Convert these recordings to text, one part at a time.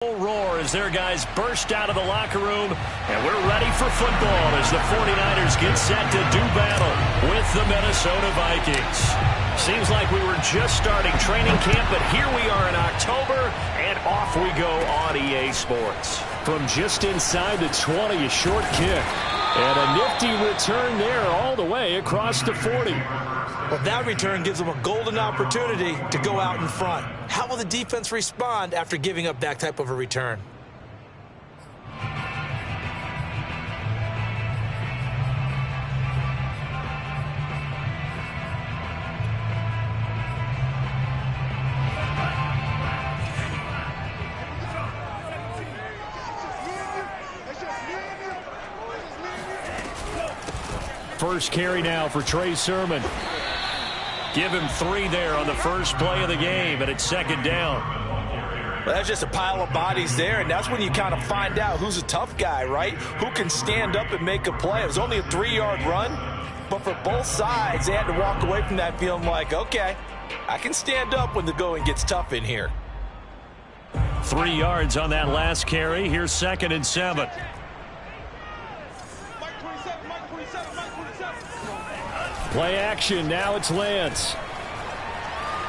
Roar as their guys burst out of the locker room, and we're ready for football as the 49ers get set to do battle with the Minnesota Vikings. Seems like we were just starting training camp, but here we are in October, and off we go on EA Sports. From just inside the 20, a short kick. And a nifty return there all the way across the 40. Well, that return gives them a golden opportunity to go out in front. How will the defense respond after giving up that type of a return? First carry now for Trey Sermon. Give him 3 there on the first play of the game, and it's second down. Well, that's just a pile of bodies there, and that's when you kind of find out who's a tough guy, right? Who can stand up and make a play. It was only a 3-yard run, but for both sides, they had to walk away from that feeling like, okay, I can stand up when the going gets tough in here. 3 yards on that last carry. Here's 2nd and 7. Play action. Now it's Lance.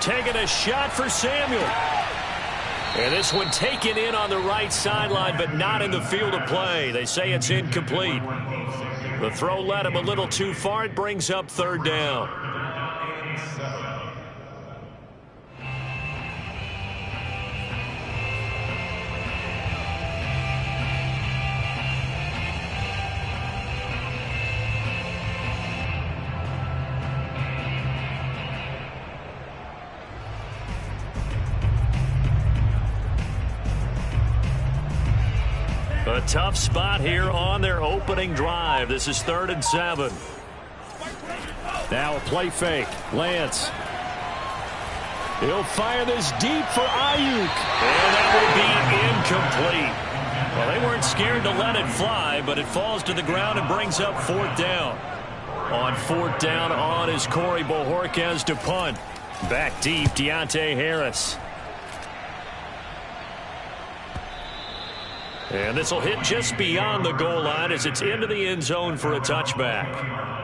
Taking a shot for Samuel. And this one taken in on the right sideline, but not in the field of play. They say it's incomplete. The throw led him a little too far. It brings up 3rd down. A tough spot here on their opening drive. This is 3rd and 7. Now a play fake. Lance. He'll fire this deep for Ayuk. And that will be incomplete. Well, they weren't scared to let it fly, but it falls to the ground and brings up 4th down. On 4th down on is Corey Bojorquez to punt. Back deep, Deontay Harris. And this will hit just beyond the goal line as it's into the end zone for a touchback.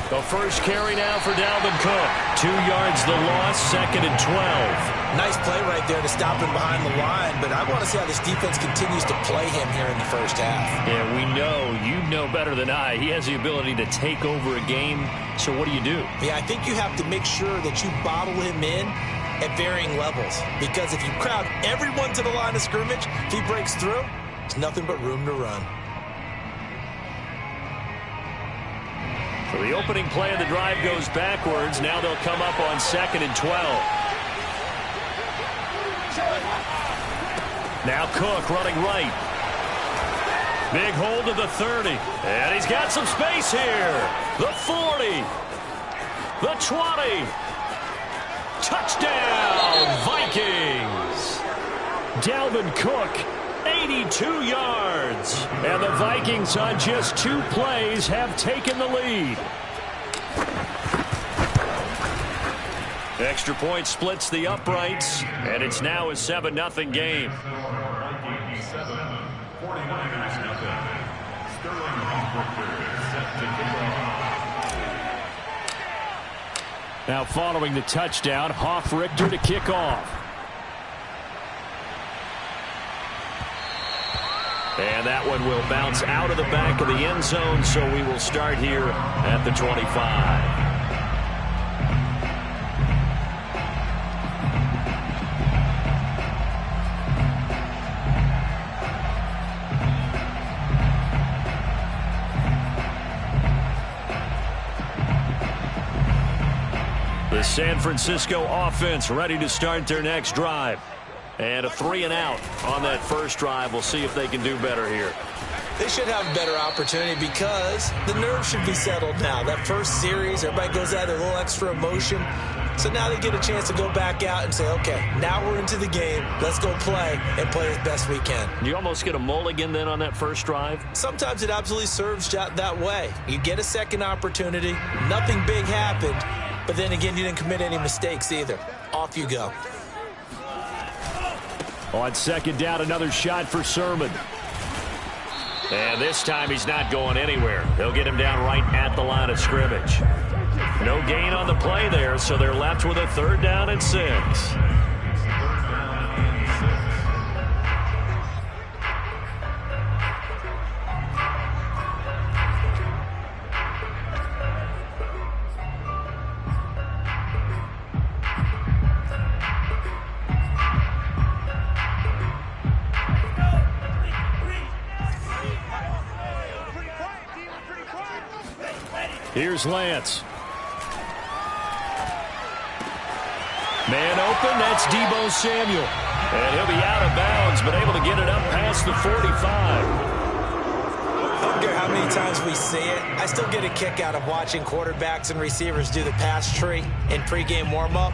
The first carry now for Dalvin Cook. 2 yards the loss, 2nd and 12. Nice play right there to stop him behind the line, but I want to see how this defense continues to play him here in the first half. Yeah, we know, you know better than I, he has the ability to take over a game, so what do? Yeah, I think you have to make sure that you bottle him in at varying levels, because if you crowd everyone to the line of scrimmage, if he breaks through, there's nothing but room to run. So the opening play of the drive goes backwards. Now they'll come up on 2nd and 12. Now Cook running right. Big hold to the 30. And he's got some space here. The 40. The 20. Touchdown, Vikings. Dalvin Cook, 82 yards. And the Vikings on just 2 plays have taken the lead. Extra point splits the uprights, and it's now a 7-0 game. Now following the touchdown, Hoff-Richter to kick off. And that one will bounce out of the back of the end zone, so we will start here at the 25. The The San Francisco offense ready to start their next drive. And a 3-and-out on that first drive. We'll see if they can do better here. They should have a better opportunity because the nerves should be settled now. That first series, everybody goes out, a little extra emotion. So now they get a chance to go back out and say, okay, now we're into the game. Let's go play and play as best we can. You almost get a mulligan then on that first drive? Sometimes it absolutely serves that way. You get a second opportunity. Nothing big happened. But then again, you didn't commit any mistakes either. Off you go. On second down, another shot for Sermon. And this time he's not going anywhere. They'll get him down right at the line of scrimmage. No gain on the play there, so they're left with a 3rd down and 6. Here's Lance. Man open, that's Deebo Samuel. And he'll be out of bounds, but able to get it up past the 45. I don't care how many times we see it. I still get a kick out of watching quarterbacks and receivers do the pass tree in pregame warm-up.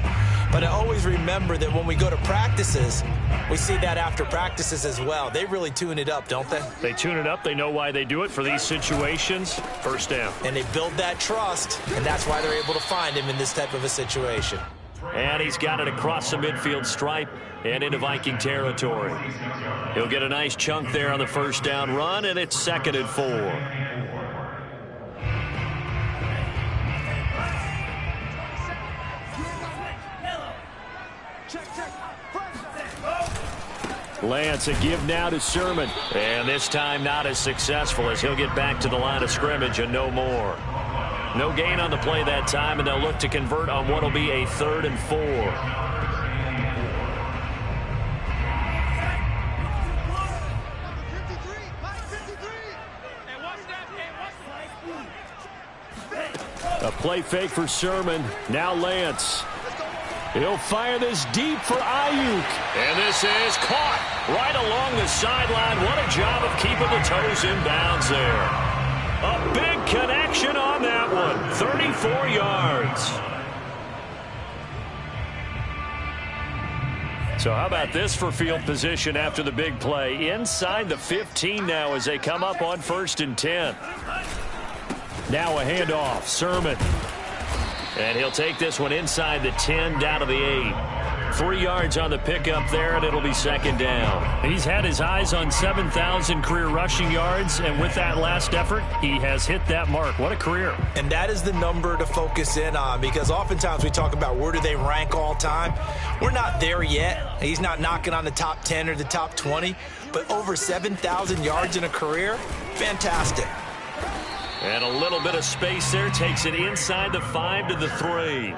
But I always remember that when we go to practices, we see that after practices as well. They really tune it up, don't they? They tune it up. They know why they do it for these situations. First down. And they build that trust, and that's why they're able to find him in this type of a situation. And he's got it across the midfield stripe and into Viking territory. He'll get a nice chunk there on the first down run, and it's 2nd and 4. Lance, a give now to Sermon. And this time not as successful as he'll get back to the line of scrimmage and no more. No gain on the play that time, and they'll look to convert on what will be a 3rd and 4. A play fake for Sermon. Now Lance. He'll fire this deep for Ayuk. And this is caught right along the sideline. What a job of keeping the toes in bounds there. A big connection on that one. 34 yards. So how about this for field position after the big play? Inside the 15 now as they come up on 1st and 10. Now a handoff. Sermon. And he'll take this one inside the 10 down to the 8. 3 yards on the pickup there, and it'll be 2nd down. He's had his eyes on 7,000 career rushing yards, and with that last effort, he has hit that mark. What a career. And that is the number to focus in on, because oftentimes we talk about where do they rank all time. We're not there yet. He's not knocking on the top 10 or the top 20, but over 7,000 yards in a career, fantastic. And a little bit of space there. Takes it inside the 5 to the 3.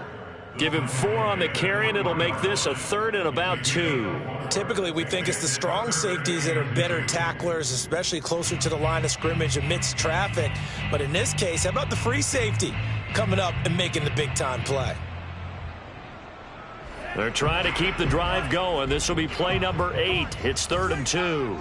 Give him 4 on the carry, and it'll make this a 3rd and about 2. Typically, we think it's the strong safeties that are better tacklers, especially closer to the line of scrimmage amidst traffic. But in this case, how about the free safety coming up and making the big-time play? They're trying to keep the drive going. This will be play number 8. It's 3rd and 2.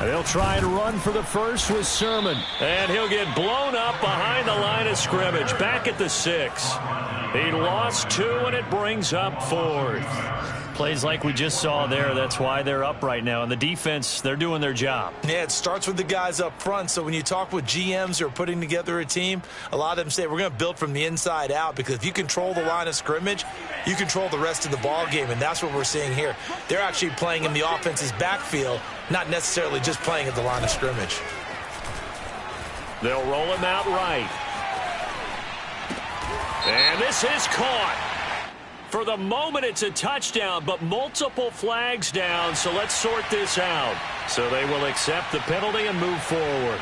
They'll try and run for the first with Sermon. And he'll get blown up behind the line of scrimmage. Back at the 6. He lost 2, and it brings up 4th. Plays like we just saw there. That's why they're up right now. And the defense, they're doing their job. Yeah, it starts with the guys up front. So when you talk with GMs who are putting together a team, a lot of them say we're going to build from the inside out, because if you control the line of scrimmage, you control the rest of the ball game, and that's what we're seeing here. They're actually playing in the offense's backfield, not necessarily just playing at the line of scrimmage. They'll roll him out right. And this is caught. For the moment, it's a touchdown, but multiple flags down, so let's sort this out. So they will accept the penalty and move forward.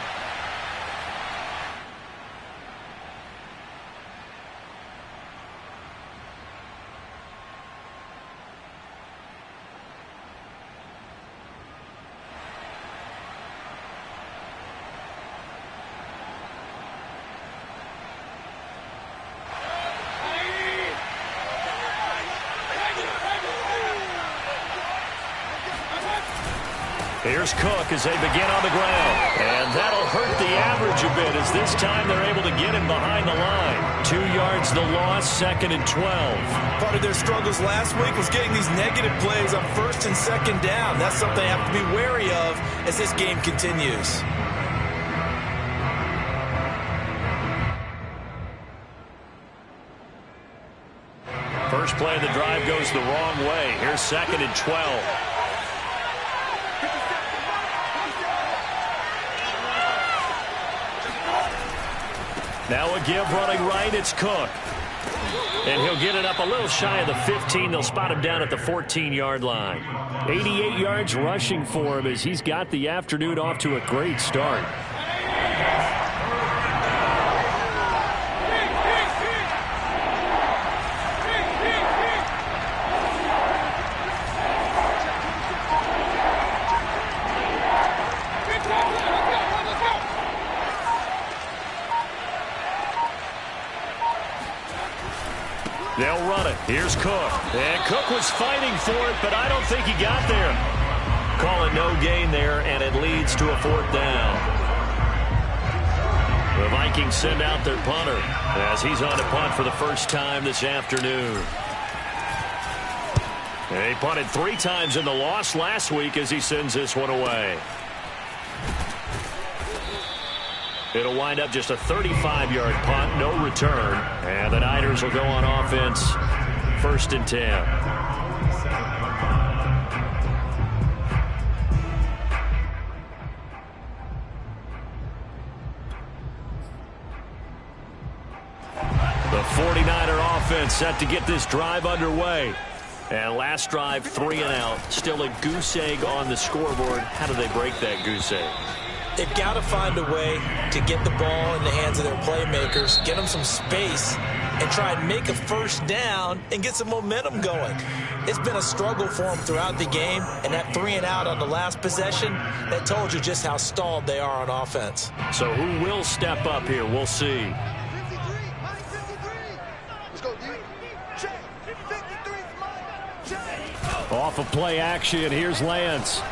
Here's Cook as they begin on the ground. And that'll hurt the average a bit as this time they're able to get him behind the line. 2 yards the loss, 2nd and 12. Part of their struggles last week was getting these negative plays on 1st and 2nd down. That's something they have to be wary of as this game continues. First play of the drive goes the wrong way. Here's 2nd and 12. Now a give running right. It's Cook. And he'll get it up a little shy of the 15. They'll spot him down at the 14-yard line. 88 yards rushing for him as he's got the afternoon off to a great start. They'll run it. Here's Cook. And Cook was fighting for it, but I don't think he got there. Calling no gain there, and it leads to a 4th down. The Vikings send out their punter as he's on to punt for the first time this afternoon. And he punted 3 times in the loss last week as he sends this one away. It'll wind up just a 35-yard punt, no return. And the Niners will go on offense, 1st and 10. The 49er offense set to get this drive underway. And last drive, 3 and out. Still a goose egg on the scoreboard. How do they break that goose egg? They've got to find a way to get the ball in the hands of their playmakers, get them some space, and try and make a 1st down and get some momentum going. It's been a struggle for them throughout the game, and that 3 and out on the last possession, that told you just how stalled they are on offense. So who will step up here? We'll see. Off of play action, here's Lance.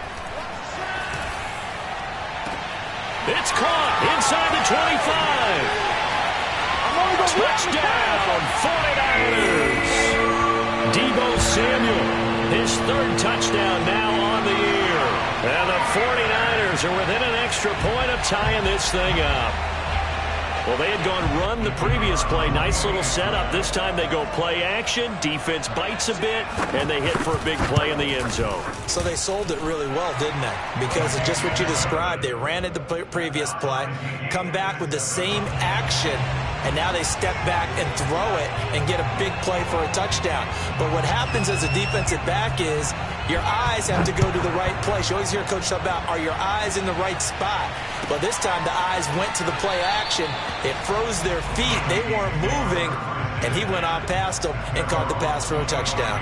It's caught inside the 25. Touchdown, 49ers. Deebo Samuel, his 3rd touchdown now on the year. And the 49ers are within an extra point of tying this thing up. Well, they had gone run the previous play. Nice little setup. This time they go play action. Defense bites a bit, and they hit for a big play in the end zone. So they sold it really well, didn't they? Because of just what you described. They ran it the previous play, come back with the same action, and now they step back and throw it and get a big play for a touchdown. But what happens as a defensive back is your eyes have to go to the right place. You always hear Coach talk about, are your eyes in the right spot? But this time the eyes went to the play action. It froze their feet. They weren't moving, and he went on past them and caught the pass for a touchdown.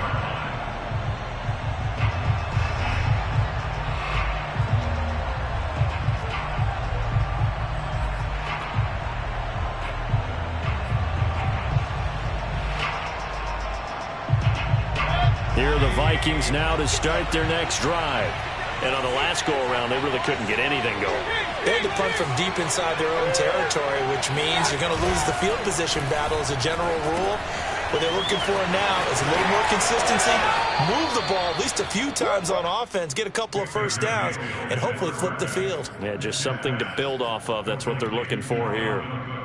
Here are the Vikings now to start their next drive. And on the last go-around, they really couldn't get anything going. They had to punt from deep inside their own territory, which means you're going to lose the field position battle as a general rule. What they're looking for now is a little more consistency, move the ball at least a few times on offense, get a couple of 1st downs, and hopefully flip the field. Yeah, just something to build off of. That's what they're looking for here.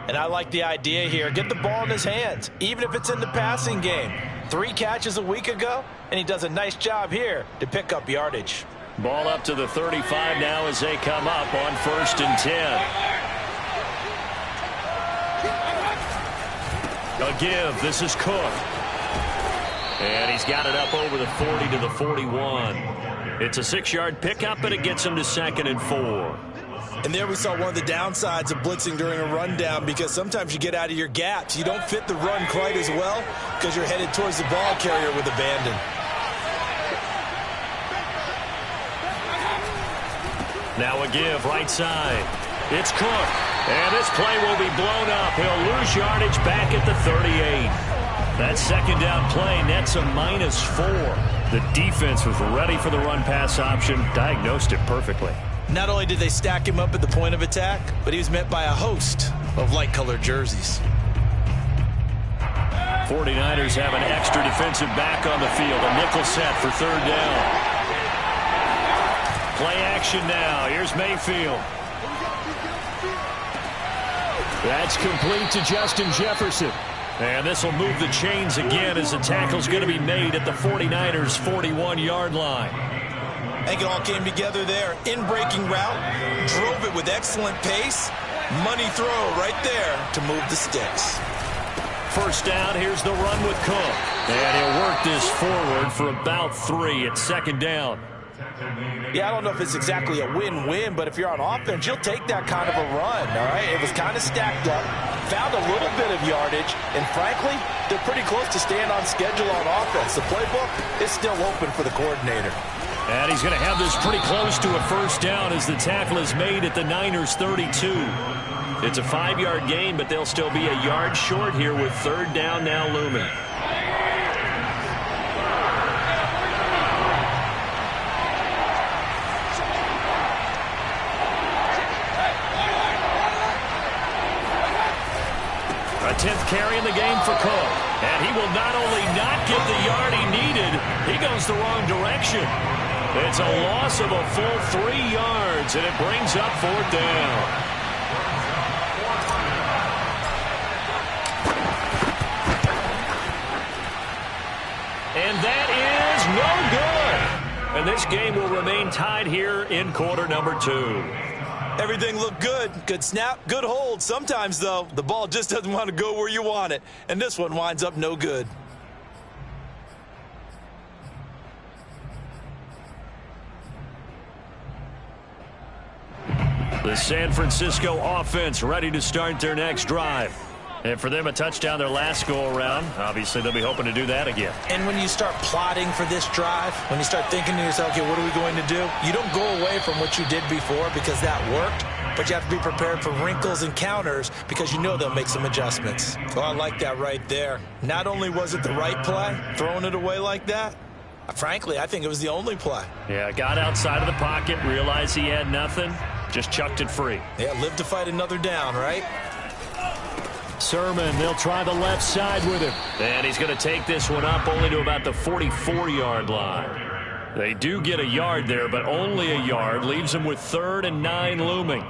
And I like the idea here. Get the ball in his hands, even if it's in the passing game. 3 catches a week ago, and he does a nice job here to pick up yardage. Ball up to the 35 now as they come up on 1st and 10. A give. This is Cook. And he's got it up over the 40 to the 41. It's a 6-yard pickup, and it gets him to 2nd and 4. And there we saw one of the downsides of blitzing during a rundown, because sometimes you get out of your gaps. You don't fit the run quite as well because you're headed towards the ball carrier with abandon. Now a give right side. It's Cook. And this play will be blown up. He'll lose yardage back at the 38. That 2nd down play nets a -4. The defense was ready for the run-pass option, diagnosed it perfectly. Not only did they stack him up at the point of attack, but he was met by a host of light-colored jerseys. 49ers have an extra defensive back on the field. A nickel set for third down. Play action now. Here's Mayfield. That's complete to Justin Jefferson. And this will move the chains again as the tackle's going to be made at the 49ers' 41-yard line. I think it all came together there. In-breaking route, drove it with excellent pace. Money throw right there to move the sticks. First down, here's the run with Cook. And he'll work this forward for about 3 at second down. Yeah, I don't know if it's exactly a win-win, but if you're on offense, you'll take that kind of a run, all right? It was kind of stacked up, found a little bit of yardage, and frankly, they're pretty close to staying on schedule on offense. The playbook is still open for the coordinator. And he's going to have this pretty close to a first down as the tackle is made at the Niners' 32. It's a 5-yard gain, but they'll still be a yard short here with third down now looming. A 10th carry in the game for Cook. And he will not only not get the yard he needed, he goes the wrong direction. It's a loss of a full 3 yards, and it brings up fourth down. And that is no good. And this game will remain tied here in quarter number 2. Everything looked good. Good snap, good hold. Sometimes, though, the ball just doesn't want to go where you want it. And this one winds up no good. The San Francisco offense ready to start their next drive. And for them, a touchdown their last go-around. Obviously, they'll be hoping to do that again. And when you start plotting for this drive, when you start thinking to yourself, okay, what are we going to do? You don't go away from what you did before because that worked, but you have to be prepared for wrinkles and counters because you know they'll make some adjustments. Oh, I like that right there. Not only was it the right play, throwing it away like that, frankly, I think it was the only play. Yeah, got outside of the pocket, realized he had nothing, just chucked it free. Yeah, live to fight another down, right? Sermon, they'll try the left side with him. And he's going to take this one up only to about the 44-yard line. They do get a yard there, but only a yard. Leaves them with 3rd and 9 looming.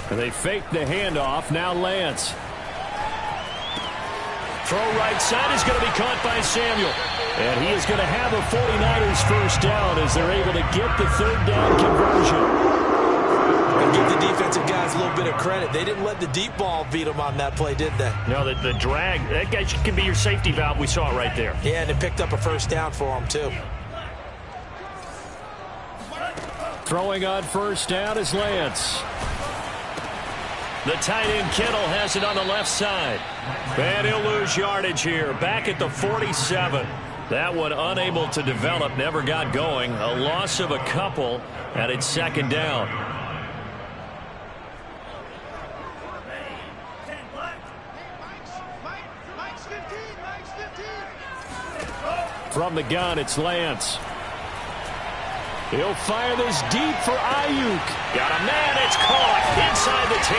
They fake the handoff. Now Lance. Throw right side is going to be caught by Samuel. And he is going to have a 49ers first down as they're able to get the third down conversion. And give the defensive guys a little bit of credit. They didn't let the deep ball beat them on that play, did they? No, the drag, that guy can be your safety valve. We saw it right there. Yeah, and it picked up a first down for them, too. Throwing on first down is Lance. The tight end Kittle has it on the left side. And he'll lose yardage here. Back at the 47. That one unable to develop, never got going. A loss of a couple, and it's second down. From the gun, it's Lance. He'll fire this deep for Ayuk. Got a man, it's caught inside the 10.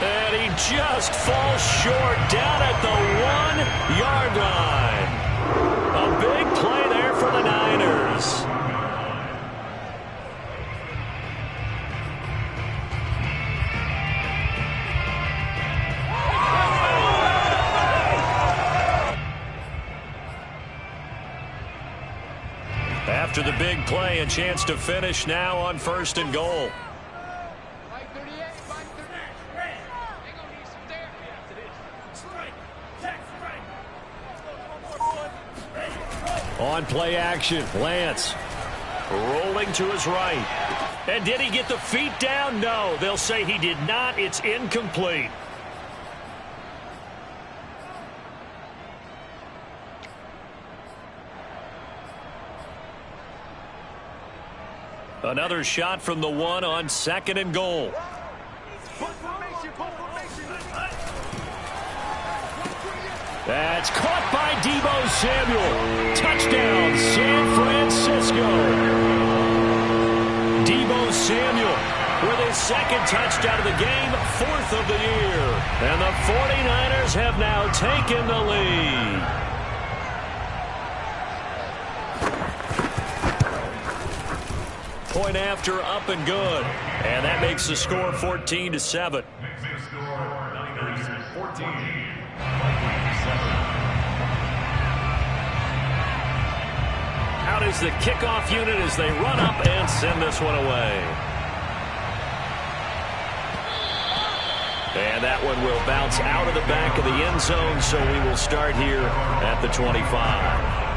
And he just falls short down at the 1-yard line. A big play there for the Niners. After the big play, a chance to finish now on 1st and goal. On play action, Lance rolling to his right. And did he get the feet down? No, they'll say he did not. It's incomplete. Another shot from the one on 2nd and goal. That's caught by Deebo Samuel. Touchdown, San Francisco. Deebo Samuel with his 2nd touchdown of the game, 4th of the year. And the 49ers have now taken the lead. Point after, up and good. And that makes the score 14-7. Out is the kickoff unit as they run up and send this one away. And that one will bounce out of the back of the end zone, so we will start here at the 25.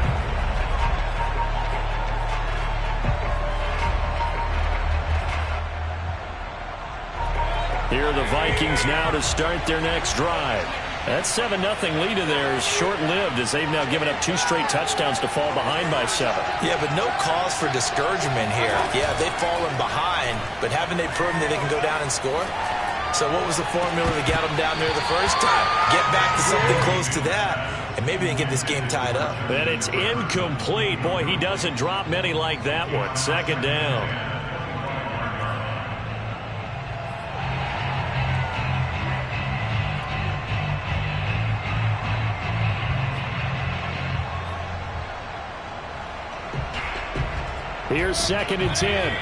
Here are the Vikings now to start their next drive. That 7-0 lead of theirs short-lived as they've now given up 2 straight touchdowns to fall behind by 7. Yeah, but no cause for discouragement here. Yeah, they've fallen behind, but haven't they proven that they can go down and score? So what was the formula that got them down there the first time? Get back to something close to that, and maybe they get this game tied up. And it's incomplete. Boy, he doesn't drop many like that one. 2nd down. Here's 2nd and 10.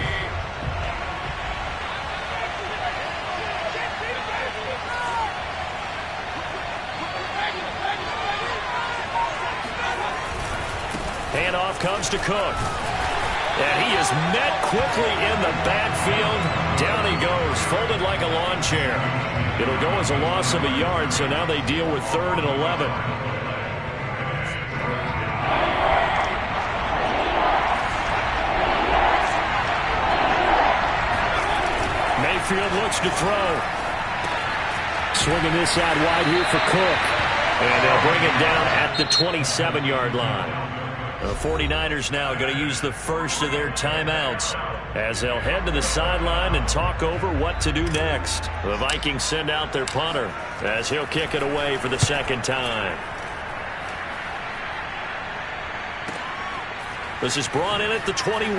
Handoff comes to Cook. And he is met quickly in the backfield. Down he goes, folded like a lawn chair. It'll go as a loss of a yard, so now they deal with 3rd and 11. Mayfield looks to throw. Swinging this out wide here for Cook. And they'll bring it down at the 27-yard line. The 49ers now going to use the first of their timeouts as they'll head to the sideline and talk over what to do next. The Vikings send out their punter as he'll kick it away for the 2nd time. This is brought in at the 21.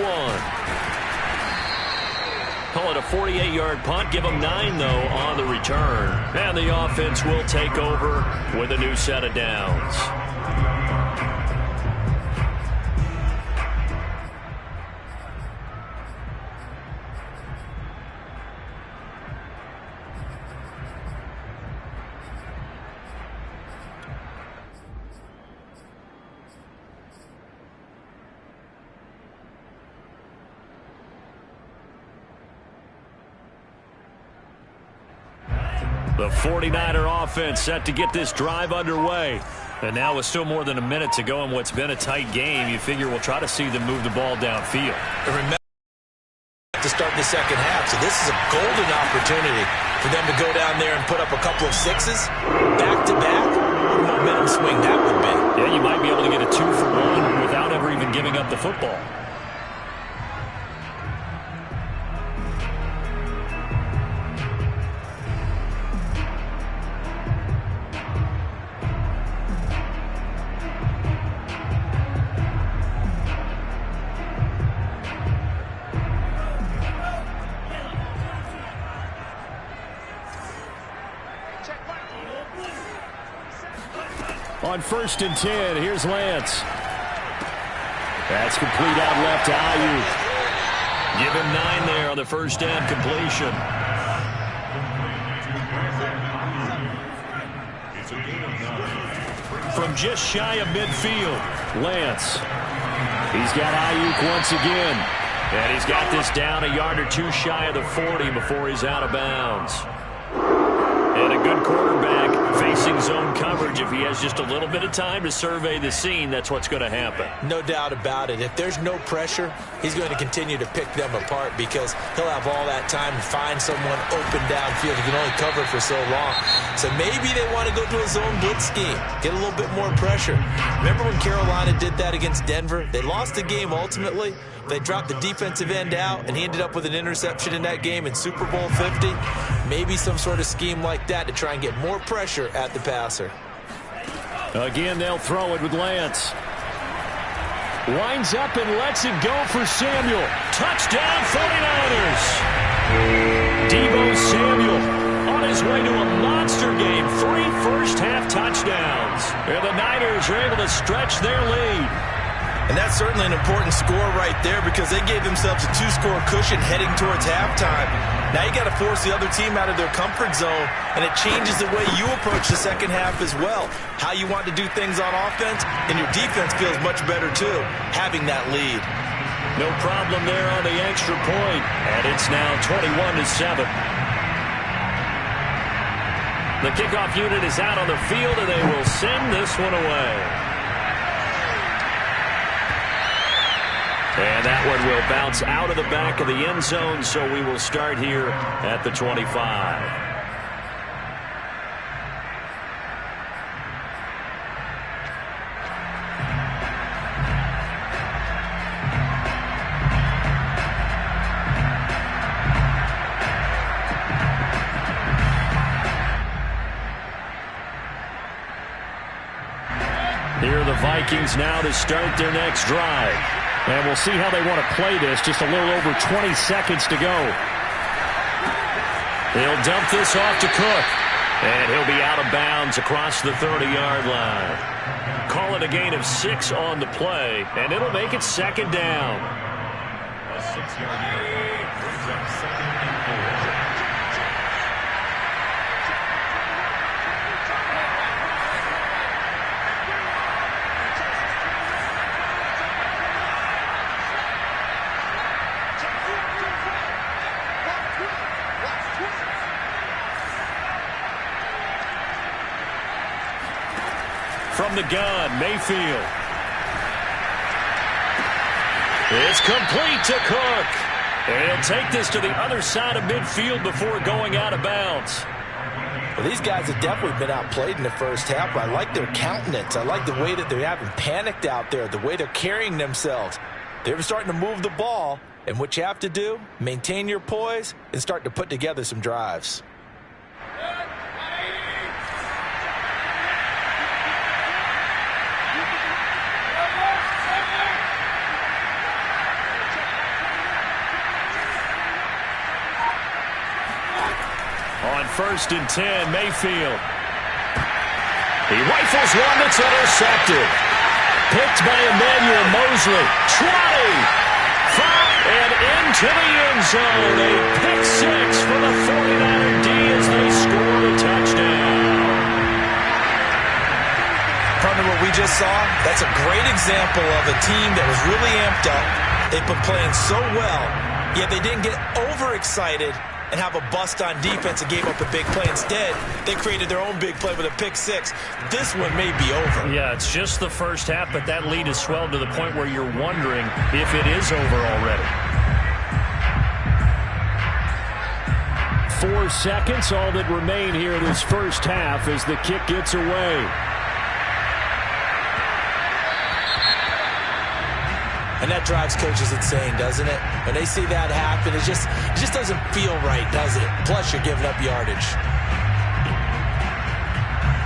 Call it a 48-yard punt. Give them 9, though, on the return. And the offense will take over with a new set of downs. The 49er offense set to get this drive underway. And now with still more than a minute to go in what's been a tight game, you figure we'll try to see them move the ball downfield. And remember to start the 2nd half, so this is a golden opportunity for them to go down there and put up a couple of 6s. Back-to-back, what a momentum swing that would be. Yeah, you might be able to get a 2-for-1 without ever even giving up the football. On 1st and 10, here's Lance. That's complete out left to Ayuk. Give him 9 there on the 1st down completion. From just shy of midfield, Lance. He's got Ayuk once again. And he's got this down a yard or 2 shy of the 40 before he's out of bounds. And a good quarterback facing zone coverage. If he has just a little bit of time to survey the scene, that's what's going to happen. No doubt about it. If there's no pressure, he's going to continue to pick them apart because he'll have all that time to find someone open downfield. He can only cover for so long. So maybe they want to go to a zone blitz scheme, get a little bit more pressure. Remember when Carolina did that against Denver? They lost the game ultimately, They dropped the defensive end out, and he ended up with an interception in that game in Super Bowl 50. Maybe some sort of scheme like that to try and get more pressure at the passer. Again, they'll throw it with Lance. Winds up and lets it go for Samuel. Touchdown, 49ers. Deebo Samuel on his way to a monster game. 3 first-half touchdowns. And the Niners are able to stretch their lead. And that's certainly an important score right there because they gave themselves a 2-score cushion heading towards halftime. Now you got to force the other team out of their comfort zone, and it changes the way you approach the second half as well. How you want to do things on offense, and your defense feels much better too, having that lead. No problem there on the extra point, and it's now 21-7. The kickoff unit is out on the field, and they will send this one away. And that one will bounce out of the back of the end zone, so we will start here at the 25. Here are the Vikings now to start their next drive. And we'll see how they want to play this. Just a little over 20 seconds to go. He'll dump this off to Cook. And he'll be out of bounds across the 30-yard line. Call it a gain of 6 on the play, and it'll make it second down. A 6-yard gain brings up second and 4. From the gun, Mayfield. It's complete to Cook. And he'll take this to the other side of midfield before going out of bounds. Well, these guys have definitely been outplayed in the first half. I like their countenance. I like the way that they're having panicked out there, the way they're carrying themselves. They're starting to move the ball, and what you have to do, maintain your poise and start to put together some drives. On 1st and 10, Mayfield. He rifles one that's intercepted. Picked by Emmanuel Mosley. Trotty. And into the end zone. A pick 6 for the 49er D as they score a touchdown. Partner, what we just saw, that's a great example of a team that was really amped up. They've been playing so well, yet they didn't get overexcited and have a bust on defense and gave up a big play. Instead, they created their own big play with a pick 6. This one may be over. Yeah, it's just the first half, but that lead has swelled to the point where you're wondering if it is over already. 4 seconds, all that remain here this first half as the kick gets away. And that drives coaches insane, doesn't it? When they see that happen, it just doesn't feel right, does it? Plus, you're giving up yardage.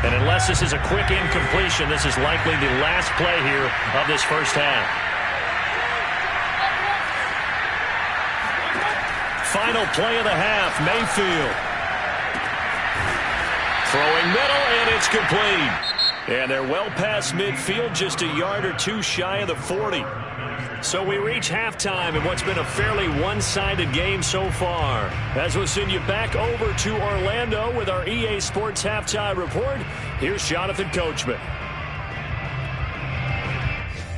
And unless this is a quick incompletion, this is likely the last play here of this first half. Final play of the half, Mayfield. Throwing middle, and it's complete. And they're well past midfield, just a yard or two shy of the 40. So we reach halftime in what's been a fairly one-sided game so far. As we'll send you back over to Orlando with our EA Sports Halftime Report, here's Jonathan Coachman.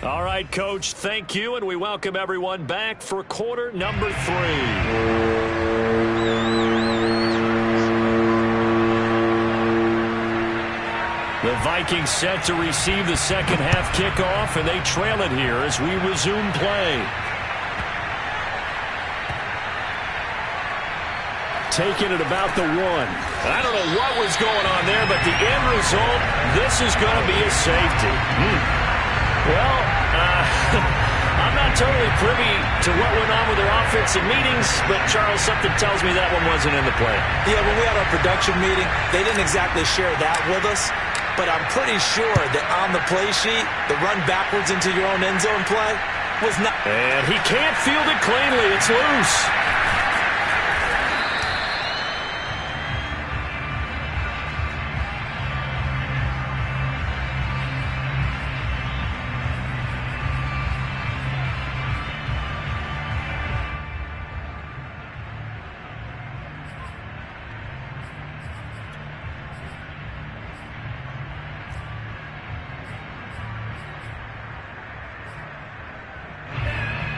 All right, Coach, thank you, and we welcome everyone back for quarter number 3. The Vikings set to receive the second half kickoff, and they trail it here as we resume play. Taking it about the 1. I don't know what was going on there, but the end result, this is going to be a safety. Well, I'm I'm not totally privy to what went on with their offensive meetings, but, Charles, something tells me that one wasn't in the play. Yeah, when we had our production meeting, they didn't exactly share that with us, but I'm pretty sure that on the play sheet, the run backwards into your own end zone play was not. And he can't field it cleanly. It's loose.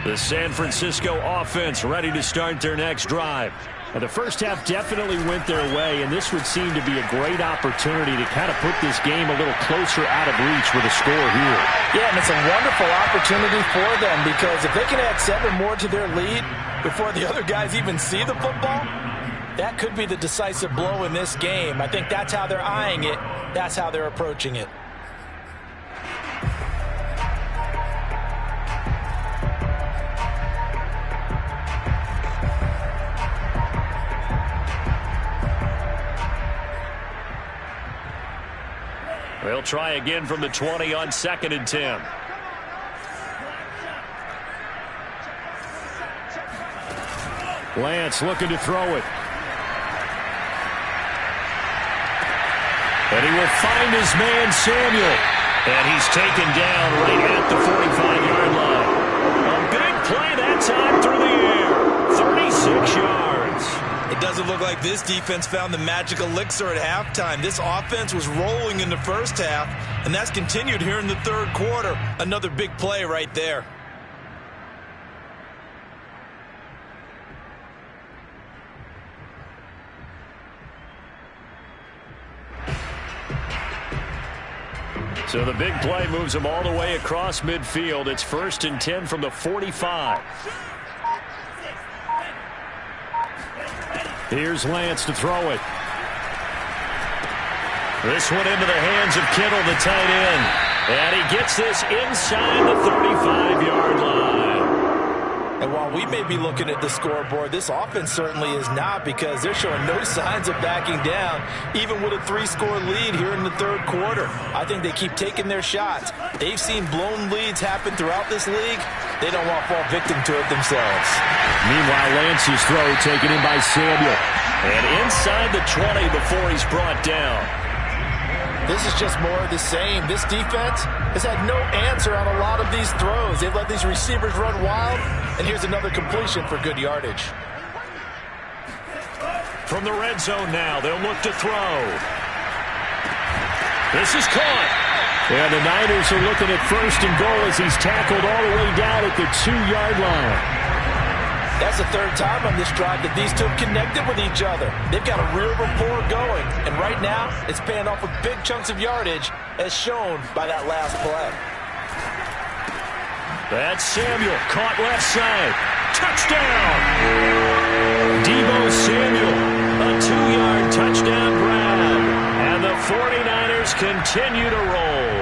The San Francisco offense ready to start their next drive. And the first half definitely went their way, and this would seem to be a great opportunity to kind of put this game a little closer out of reach with a score here. Yeah, and it's a wonderful opportunity for them because if they can add 7 more to their lead before the other guys even see the football, that could be the decisive blow in this game. I think that's how they're eyeing it. That's how they're approaching it. They'll try again from the 20 on 2nd and 10. Lance looking to throw it. And he will find his man, Samuel. And he's taken down right at the 45-yard line. A big play that time through the air. 36 yards. It doesn't look like this defense found the magic elixir at halftime. This offense was rolling in the first half, and that's continued here in the third quarter. Another big play right there. So the big play moves them all the way across midfield. It's 1st and 10 from the 45. Here's Lance to throw it. This one into the hands of Kittle, the tight end. And he gets this inside the 35-yard line. And while we may be looking at the scoreboard, this offense certainly is not, because they're showing no signs of backing down, even with a 3-score lead here in the third quarter. I think they keep taking their shots. They've seen blown leads happen throughout this league. They don't want to fall victim to it themselves. Meanwhile, Lance's throw taken in by Samuel. And inside the 20 before he's brought down. This is just more of the same. This defense has had no answer on a lot of these throws. They've let these receivers run wild, and here's another completion for good yardage. From the red zone now, they'll look to throw. This is caught. And the Niners are looking at 1st and goal as he's tackled all the way down at the 2-yard line. That's the third time on this drive that these two have connected with each other. They've got a real rapport going, and right now it's paying off with big chunks of yardage, as shown by that last play. That's Samuel, caught left side. Touchdown! Deebo Samuel, a 2-yard touchdown grab. And the 49ers continue to roll.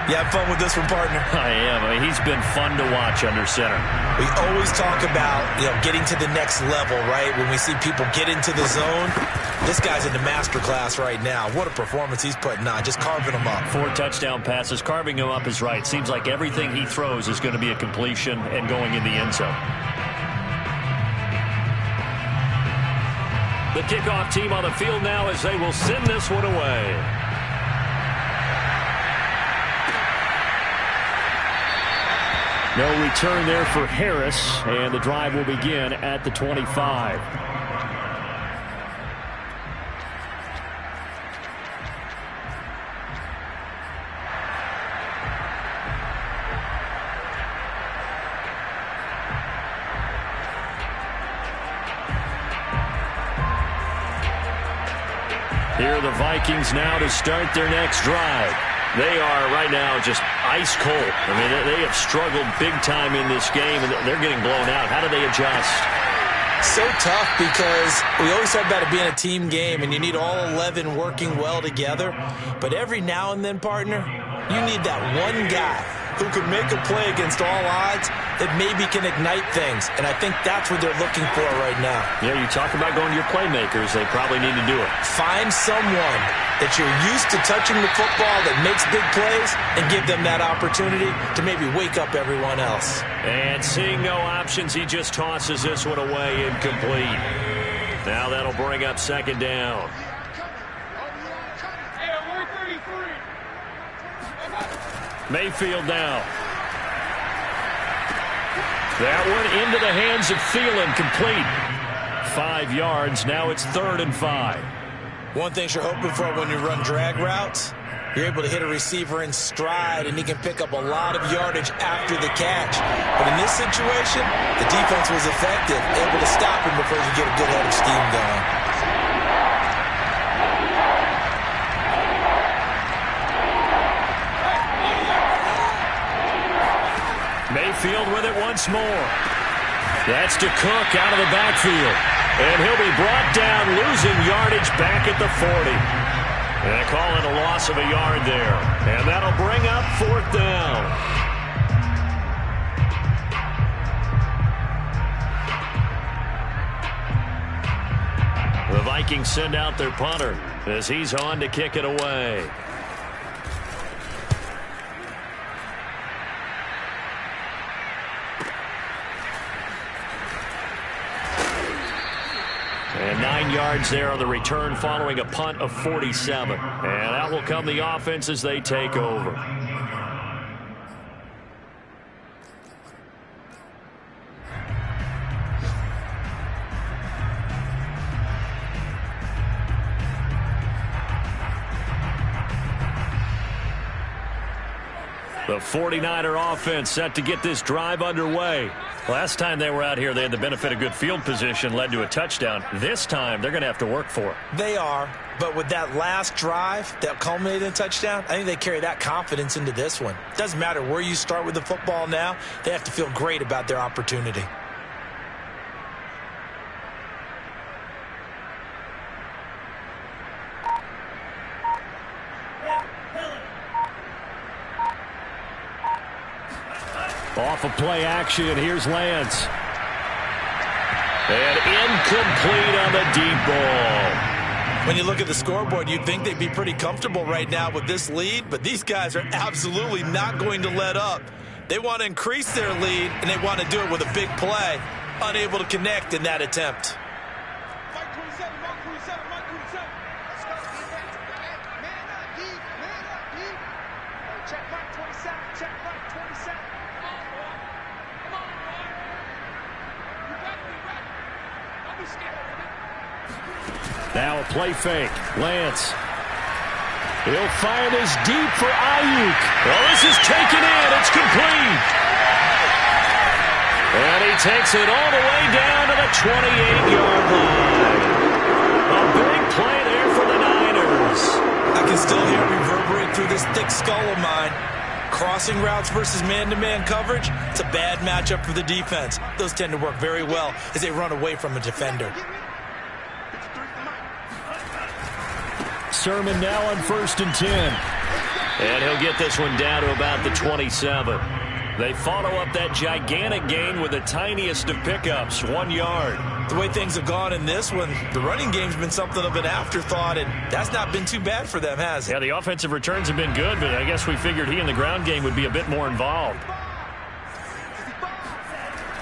You have fun with this one, partner? I am. I mean, he's been fun to watch under center. We always talk about, getting to the next level, right? When we see people get into the zone, this guy's in the master class right now. What a performance he's putting on, just carving them up. 4 touchdown passes. Carving him up is right. Seems like everything he throws is going to be a completion and going in the end zone. The kickoff team on the field now as they will send this one away. No return there for Harris, and the drive will begin at the 25. Here are the Vikings now to start their next drive. They are right now just ice cold. I mean, they have struggled big time in this game, and they're getting blown out. How do they adjust? So tough, because we always talk about it being a team game, and you need all 11 working well together. But every now and then, partner, you need that one guy who can make a play against all odds that maybe can ignite things. And I think that's what they're looking for right now. Yeah, you talk about going to your playmakers. They probably need to do it. Find someone that you're used to touching the football that makes big plays and give them that opportunity to maybe wake up everyone else. And seeing no options, he just tosses this one away, incomplete. Now that'll bring up second down. Mayfield now. That one into the hands of Thielen, complete. 5 yards, now it's 3rd and 5. One thing you're hoping for when you run drag routes, you're able to hit a receiver in stride, and he can pick up a lot of yardage after the catch. But in this situation, the defense was effective, able to stop him before he get a good head of steam going. Mayfield with it once more. That's to Cook out of the backfield. And he'll be brought down, losing yardage back at the 40. And they call it a loss of a yard there. And that'll bring up 4th down. The Vikings send out their punter as he's on to kick it away. And 9 yards there on the return following a punt of 47. And out will come the offense as they take over. The 49er offense set to get this drive underway. Last time they were out here, they had the benefit of good field position, led to a touchdown. This time, they're going to have to work for it. They are, but with that last drive that culminated in a touchdown, I think they carry that confidence into this one. Doesn't matter where you start with the football now, they have to feel great about their opportunity. Off of play action, here's Lance. And incomplete on the deep ball. When you look at the scoreboard, you'd think they'd be pretty comfortable right now with this lead, but these guys are absolutely not going to let up. They want to increase their lead, and they want to do it with a big play. Unable to connect in that attempt. Now a play fake. Lance. He'll fire this deep for Ayuk. Well, this is taken in. It's complete. And he takes it all the way down to the 28-yard line. A big play there for the Niners. I can still hear it reverberate through this thick skull of mine. Crossing routes versus man-to-man coverage, it's a bad matchup for the defense. Those tend to work very well as they run away from a defender. Sermon now on 1st and 10. And he'll get this one down to about the 27. They follow up that gigantic gain with the tiniest of pickups, 1 yard. The way things have gone in this one, the running game's been something of an afterthought, and that's not been too bad for them, has it? Yeah, the offensive returns have been good, but I guess we figured he in the ground game would be a bit more involved.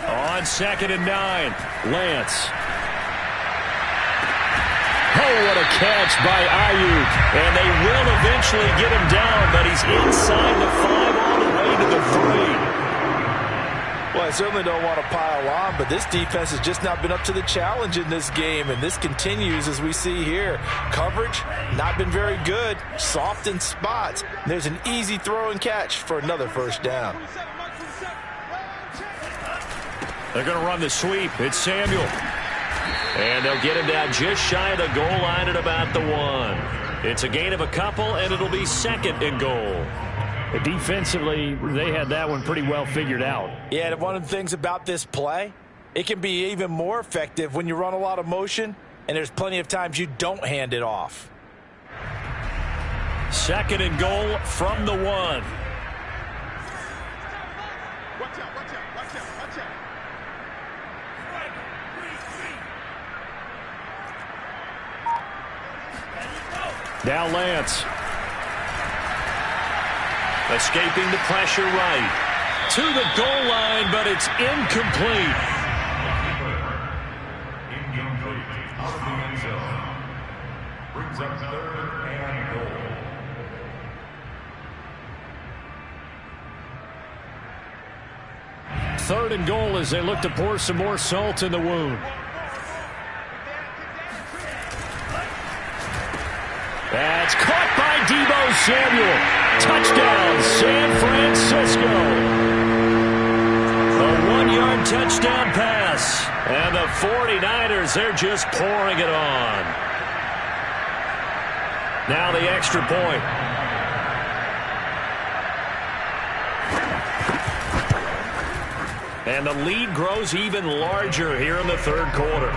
On 2nd and 9, Lance. Oh, what a catch by Ayuk. And they will eventually get him down, but he's inside the 5 all the way to the 3. Well, I certainly don't want to pile on, but this defense has just not been up to the challenge in this game, and this continues as we see here. Coverage, not been very good, soft in spots. There's an easy throw and catch for another first down. They're going to run the sweep. It's Samuel. And they'll get him down just shy of the goal line at about the 1. It's a gain of a couple, and it'll be 2nd and goal. Defensively, they had that one pretty well figured out. Yeah, and one of the things about this play, it can be even more effective when you run a lot of motion, and there's plenty of times you don't hand it off. 2nd and goal from the 1. Now Lance. Escaping the pressure right. To the goal line, but it's incomplete. Out of the end zone. Brings up 3rd and goal. Third and goal as they look to pour some more salt in the wound. That's caught by Deebo Samuel. Touchdown, San Francisco. A 1-yard touchdown pass. And the 49ers, they're just pouring it on. Now the extra point. And the lead grows even larger here in the third quarter.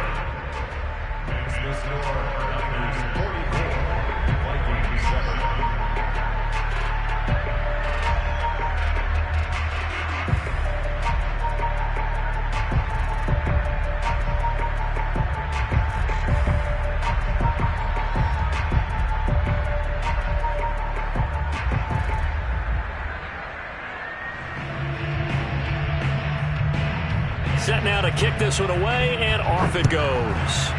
Set now to kick this one away, and off it goes.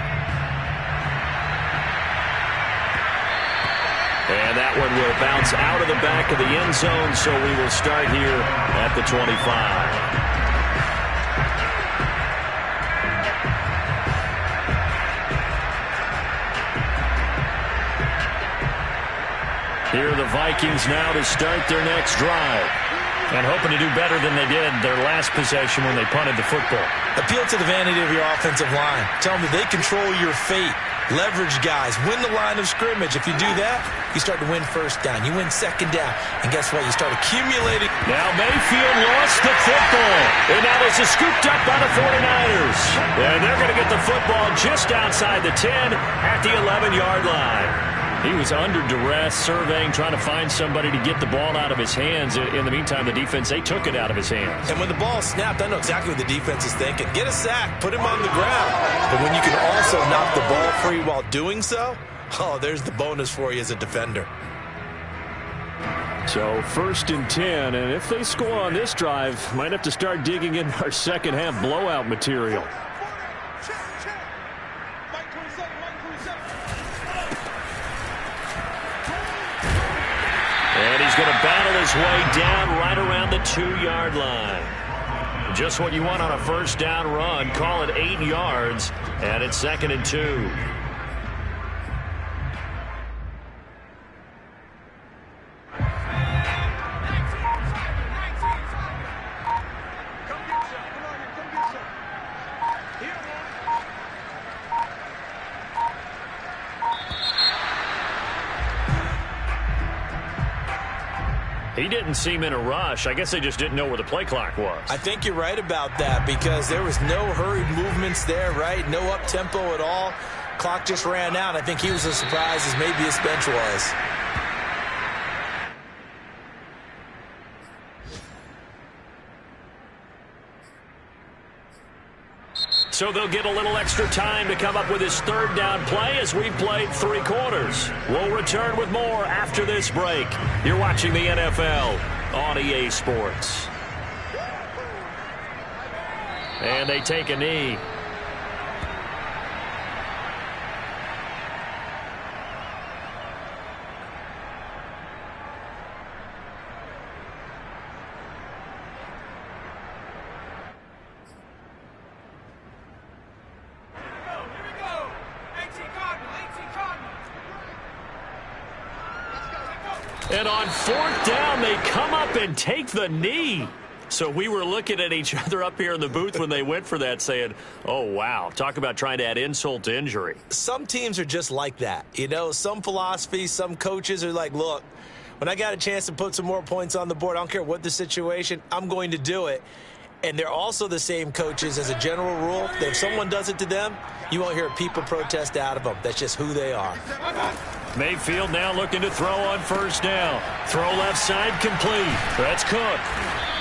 And that one will bounce out of the back of the end zone, so we will start here at the 25. Here are the Vikings now to start their next drive. And hoping to do better than they did their last possession when they punted the football. Appeal to the vanity of your offensive line. Tell them that they control your fate. Leverage guys. Win the line of scrimmage. If you do that, you start to win first down. You win second down. And guess what? You start accumulating. Now Mayfield lost the football. And now this is scooped up by the 49ers. And they're going to get the football just outside the 10 at the 11-yard line. He was under duress, surveying, trying to find somebody to get the ball out of his hands. In the meantime, the defense, they took it out of his hands. And when the ball snapped, I know exactly what the defense is thinking. Get a sack, put him on the ground. But when you can also knock the ball free while doing so, oh, there's the bonus for you as a defender. So 1st and 10, and if they score on this drive, might have to start digging in our second half blowout material. And he's going to battle his way down right around the 2-yard line. Just what you want on a first down run. Call it 8 yards, and it's 2nd and 2. He didn't seem in a rush. I guess they just didn't know where the play clock was. I think you're right about that because there was no hurried movements there, right? No up-tempo at all. Clock just ran out. I think he was as surprised as maybe his bench was. So they'll get a little extra time to come up with his third down play as we've played 3 quarters. We'll return with more after this break. You're watching the NFL on EA Sports. And they take a knee. And on 4th down, they come up and take the knee. So we were looking at each other up here in the booth when they went for that saying, oh, wow, talk about trying to add insult to injury. Some teams are just like that. You know, some philosophies, some coaches are like, look, when I got a chance to put some more points on the board, I don't care what the situation, I'm going to do it. And they're also the same coaches as a general rule that if someone does it to them, you won't hear people protest out of them. That's just who they are. Mayfield now looking to throw on 1st down. Throw left side complete. That's Cook.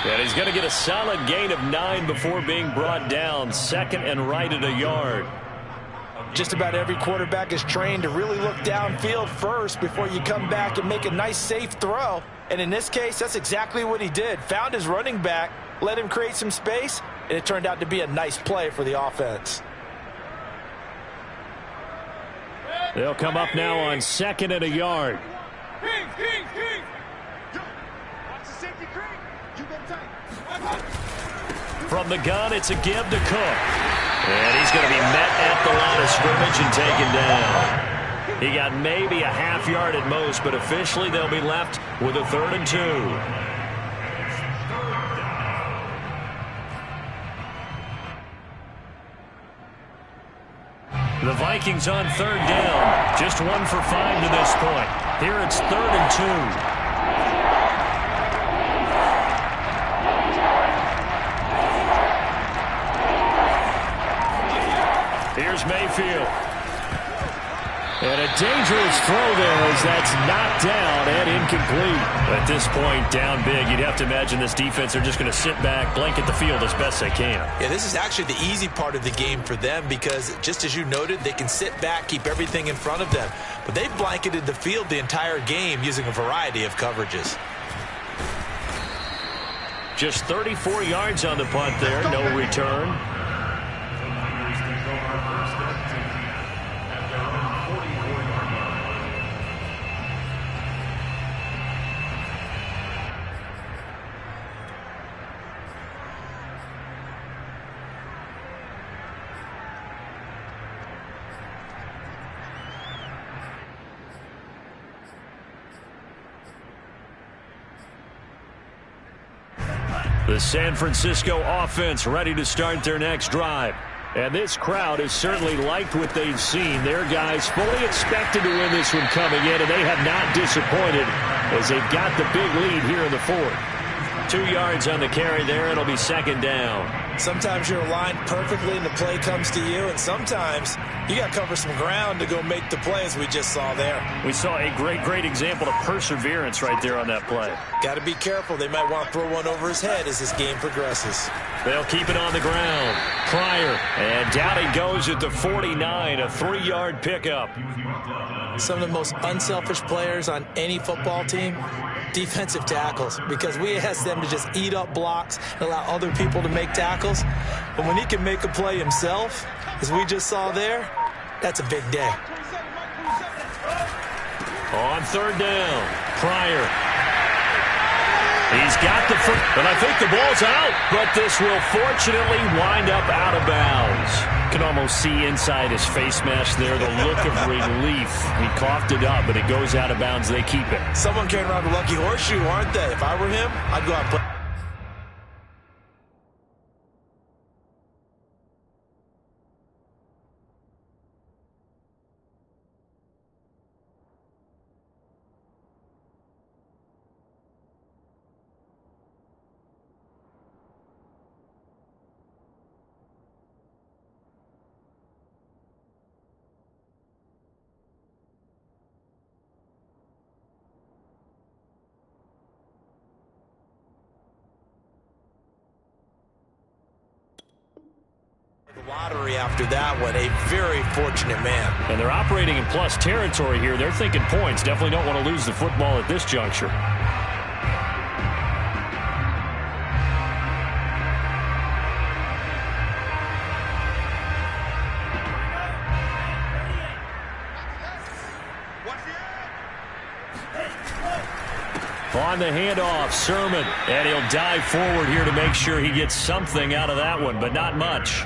And he's going to get a solid gain of 9 before being brought down. 2nd and right at a yard. Just about every quarterback is trained to really look downfield first before you come back and make a nice, safe throw. And in this case, that's exactly what he did. Found his running back, let him create some space, and it turned out to be a nice play for the offense. They'll come up now on 2nd and a yard. From the gun, it's a give to Cook. And he's going to be met at the line of scrimmage and taken down. He got maybe a half yard at most, but officially they'll be left with a 3rd and 2. The Vikings on 3rd down. Just 1 for 5 to this point. Here it's 3rd and 2. Here's Mayfield. And a dangerous throw there as that's knocked down and incomplete. At this point, down big, you'd have to imagine this defense are just going to sit back, blanket the field as best they can. Yeah, this is actually the easy part of the game for them because, just as you noted, they can sit back, keep everything in front of them. But they've blanketed the field the entire game using a variety of coverages. Just 34 yards on the punt there, no return. The San Francisco offense ready to start their next drive. And this crowd has certainly liked what they've seen. Their guys fully expected to win this one coming in, and they have not disappointed as they've got the big lead here in the 4th. 2 yards on the carry there. It'll be 2nd down. Sometimes you're aligned perfectly and the play comes to you, and sometimes you got to cover some ground to go make the play, as we just saw there. We saw a great example of perseverance right there on that play. Got to be careful. They might want to throw one over his head as this game progresses. They'll keep it on the ground. Pryor, and down he goes at the 49, a 3-yard pickup. Some of the most unselfish players on any football team, defensive tackles, because we ask them to just eat up blocks and allow other people to make tackles. But when he can make a play himself, as we just saw there, that's a big day. On 3rd down, Pryor. He's got the foot, and I think the ball's out, but this will fortunately wind up out of bounds. Can almost see inside his face mask there the look of relief. He coughed it up, but it goes out of bounds. They keep it. Someone carrying around a lucky horseshoe, aren't they? If I were him, I'd go out and play. Lottery after that one. A very fortunate man. And they're operating in plus territory here. They're thinking points. Definitely don't want to lose the football at this juncture. On the handoff, Sermon, and he'll dive forward here to make sure he gets something out of that one, but not much.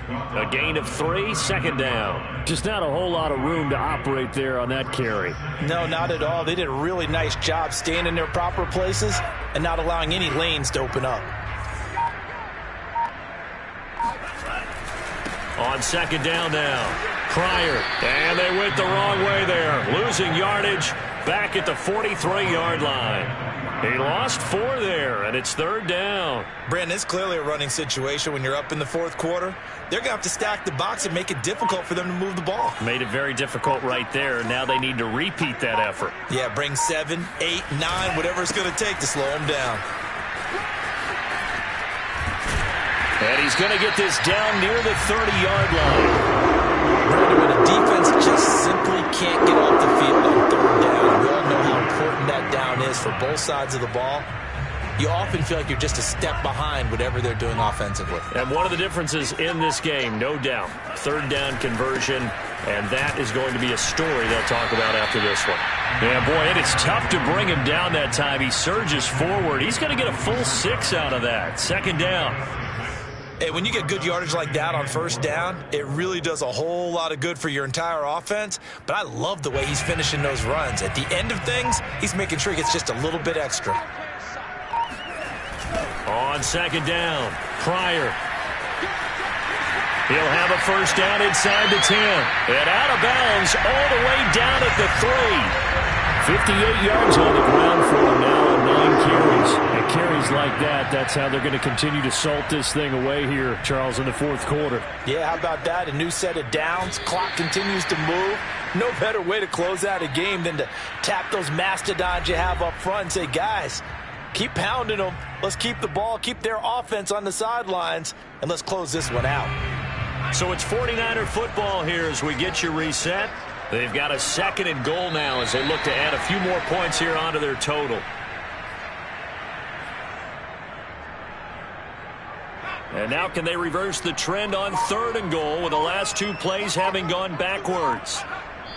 A gain of 3, 2nd down. Just not a whole lot of room to operate there on that carry. No, not at all. They did a really nice job staying in their proper places and not allowing any lanes to open up. On 2nd down now, Pryor, and they went the wrong way there. Losing yardage back at the 43-yard line. He lost 4 there, and it's 3rd down. Brandon, it's clearly a running situation when you're up in the 4th quarter. They're going to have to stack the box and make it difficult for them to move the ball. Made it very difficult right there. Now they need to repeat that effort. Yeah, bring 7, 8, 9, whatever it's going to take to slow them down. And he's going to get this down near the 30-yard line. Brandon, when a defense just simply can't get off the field on third down, we all know how important that down is for both sides of the ball. You often feel like you're just a step behind whatever they're doing offensively. And one of the differences in this game, no doubt, third down conversion, and that is going to be a story they'll talk about after this one. Yeah, boy, and it's tough to bring him down that time. He surges forward. He's going to get a full 6 out of that. Second down. Hey, when you get good yardage like that on first down, it really does a whole lot of good for your entire offense. But I love the way he's finishing those runs. At the end of things, he's making sure he gets just a little bit extra. On second down, Pryor. He'll have a first down inside the 10. And out of bounds all the way down at the 3. 58 yards on the ground for him now on 9 carries. And carries like that, that's how they're going to continue to salt this thing away here, Charles, in the fourth quarter. Yeah, how about that? A new set of downs. Clock continues to move. No better way to close out a game than to tap those mastodons you have up front and say, guys, keep pounding them. Let's keep the ball, keep their offense on the sidelines, and let's close this one out. So it's 49er football here as we get you reset. They've got a 2nd and goal now as they look to add a few more points here onto their total. And now can they reverse the trend on 3rd and goal with the last 2 plays having gone backwards?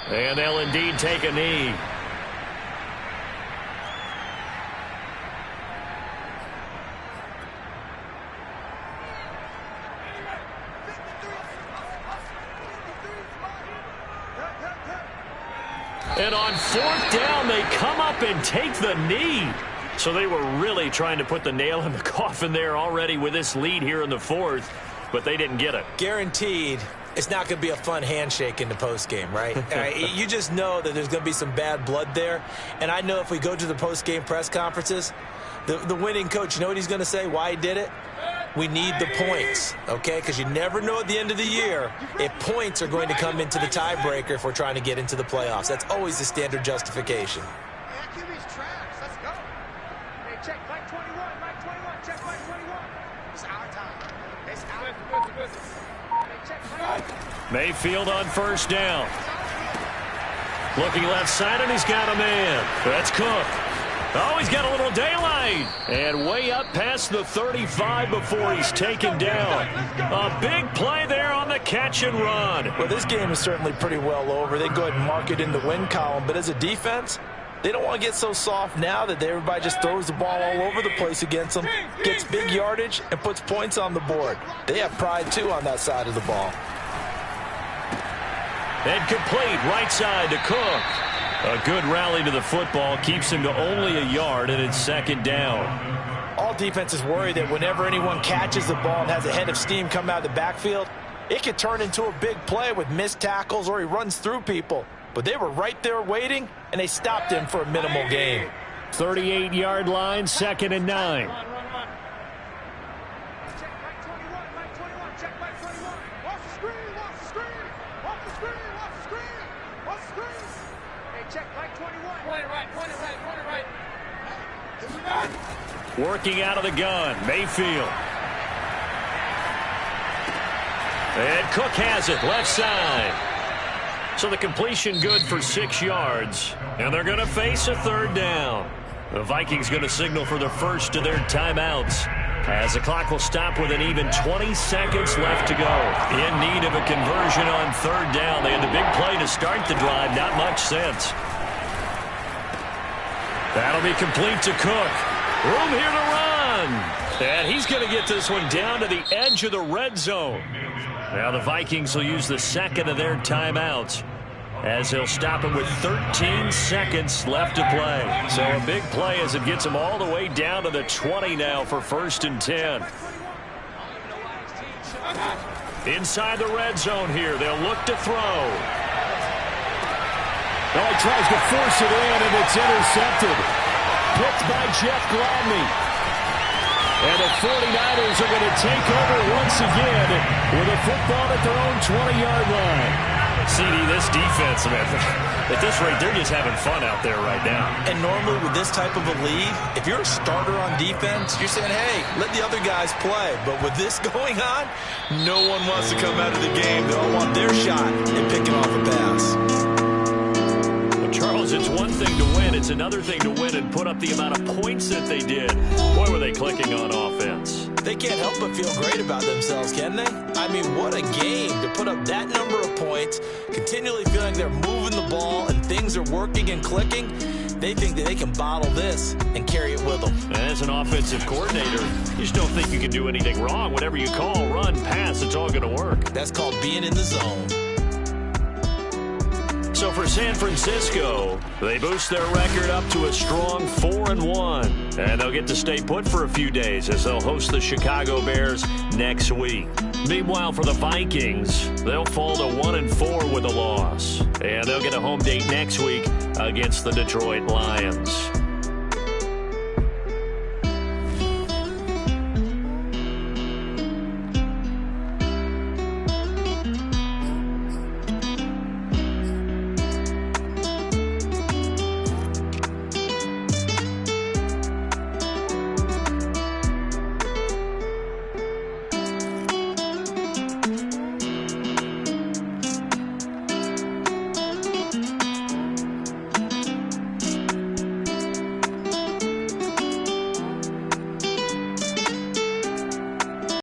And they'll indeed take a knee. And on 4th down, they come up and take the knee. So they were really trying to put the nail in the coffin there already with this lead here in the 4th, but they didn't get it. Guaranteed, it's not going to be a fun handshake in the postgame, right? You just know that there's going to be some bad blood there. And I know if we go to the postgame press conferences, the winning coach, you know what he's going to say, why he did it? We need the points, okay? Because you never know at the end of the year if points are going to come into the tiebreaker if we're trying to get into the playoffs. That's always the standard justification. Mayfield on first down. Looking left side, and he's got a man. That's Cook. Oh, he's got a little daylight. And way up past the 35 before he's taken down. A big play there on the catch and run. Well, this game is certainly pretty well over. They go ahead and mark it in the win column. But as a defense, they don't want to get so soft now that everybody just throws the ball all over the place against them, gets big yardage, and puts points on the board. They have pride, too, on that side of the ball. And complete right side to Cook. A good rally to the football keeps him to only a yard, and it's second down. All defenses worry that whenever anyone catches the ball and has a head of steam come out of the backfield, it could turn into a big play with missed tackles or he runs through people. But they were right there waiting, and they stopped him for a minimal gain. 38-yard line, 2nd and 9. Working out of the gun, Mayfield. And Cook has it, left side. So the completion good for 6 yards. And they're going to face a 3rd down. The Vikings going to signal for the first of their timeouts, as the clock will stop with an even 20 seconds left to go. In need of a conversion on 3rd down. They had the big play to start the drive, not much sense. That'll be complete to Cook. Room here to run. And he's going to get this one down to the edge of the red zone. Now the Vikings will use the 2nd of their timeouts, as they'll stop it with 13 seconds left to play. So a big play as it gets them all the way down to the 20 now for 1st and 10. Inside the red zone here, they'll look to throw. Oh, he tries to force it in, and it's intercepted. Picked by Jeff Gladney. And the 49ers are going to take over once again with a football at their own 20-yard line. CD, this defense, man, at this rate, they're just having fun out there right now. And normally with this type of a lead, if you're a starter on defense, you're saying, hey, let the other guys play. But with this going on, no one wants to come out of the game. They all want their shot at picking off a pass. Well, Charles, it's one thing to win. It's another thing to win and put up the amount of points that they did. Boy, were they clicking on offense. They can't help but feel great about themselves, can they? I mean, what a game to put up that number of points, continually feeling they're moving the ball and things are working and clicking. They think that they can bottle this and carry it with them. As an offensive coordinator, you just don't think you can do anything wrong. Whatever you call, run, pass, it's all going to work. That's called being in the zone. So for San Francisco, they boost their record up to a strong 4-1. And they'll get to stay put for a few days as they'll host the Chicago Bears next week. Meanwhile, for the Vikings, they'll fall to 1-4 with a loss. And they'll get a home date next week against the Detroit Lions.